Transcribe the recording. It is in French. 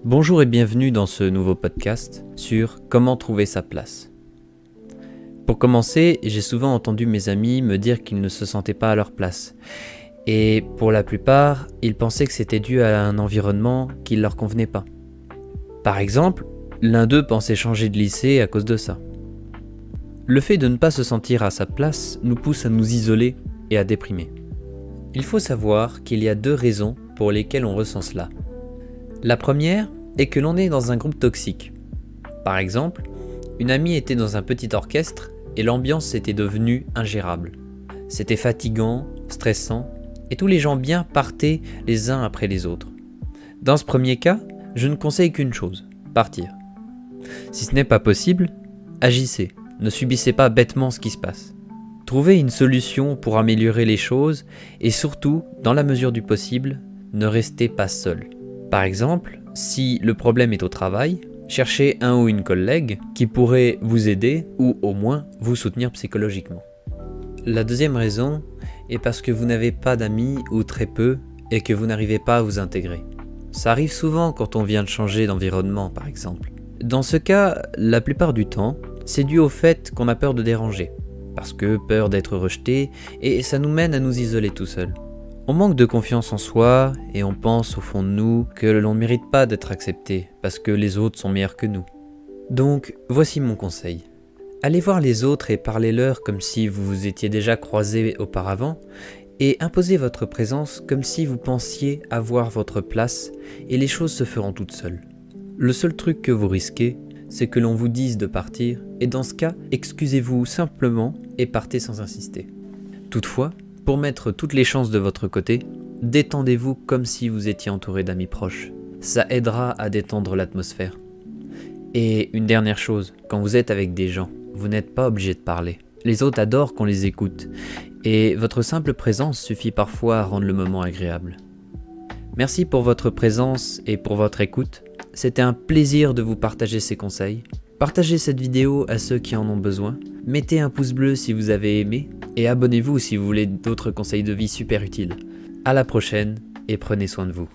Bonjour et bienvenue dans ce nouveau podcast sur comment trouver sa place. Pour commencer, j'ai souvent entendu mes amis me dire qu'ils ne se sentaient pas à leur place. Et pour la plupart, ils pensaient que c'était dû à un environnement qui ne leur convenait pas. Par exemple, l'un d'eux pensait changer de lycée à cause de ça. Le fait de ne pas se sentir à sa place nous pousse à nous isoler et à déprimer. Il faut savoir qu'il y a deux raisons pour lesquelles on ressent cela. La première est que l'on est dans un groupe toxique. Par exemple, une amie était dans un petit orchestre et l'ambiance était devenue ingérable. C'était fatigant, stressant, et tous les gens bien partaient les uns après les autres. Dans ce premier cas, je ne conseille qu'une chose, partir. Si ce n'est pas possible, agissez, ne subissez pas bêtement ce qui se passe. Trouvez une solution pour améliorer les choses et surtout, dans la mesure du possible, ne restez pas seul. Par exemple, si le problème est au travail, cherchez un ou une collègue qui pourrait vous aider ou au moins vous soutenir psychologiquement. La deuxième raison est parce que vous n'avez pas d'amis ou très peu et que vous n'arrivez pas à vous intégrer. Ça arrive souvent quand on vient de changer d'environnement par exemple. Dans ce cas, la plupart du temps, c'est dû au fait qu'on a peur de déranger, parce que peur d'être rejeté et ça nous mène à nous isoler tout seul. On manque de confiance en soi et on pense au fond de nous que l'on ne mérite pas d'être accepté parce que les autres sont meilleurs que nous. Donc, voici mon conseil. Allez voir les autres et parlez-leur comme si vous vous étiez déjà croisés auparavant et imposez votre présence comme si vous pensiez avoir votre place et les choses se feront toutes seules. Le seul truc que vous risquez, c'est que l'on vous dise de partir et dans ce cas, excusez-vous simplement et partez sans insister. Toutefois, pour mettre toutes les chances de votre côté, détendez-vous comme si vous étiez entouré d'amis proches. Ça aidera à détendre l'atmosphère. Et une dernière chose, quand vous êtes avec des gens, vous n'êtes pas obligé de parler. Les autres adorent qu'on les écoute. Et votre simple présence suffit parfois à rendre le moment agréable. Merci pour votre présence et pour votre écoute. C'était un plaisir de vous partager ces conseils. Partagez cette vidéo à ceux qui en ont besoin. Mettez un pouce bleu si vous avez aimé. Et abonnez-vous si vous voulez d'autres conseils de vie super utiles. À la prochaine et prenez soin de vous.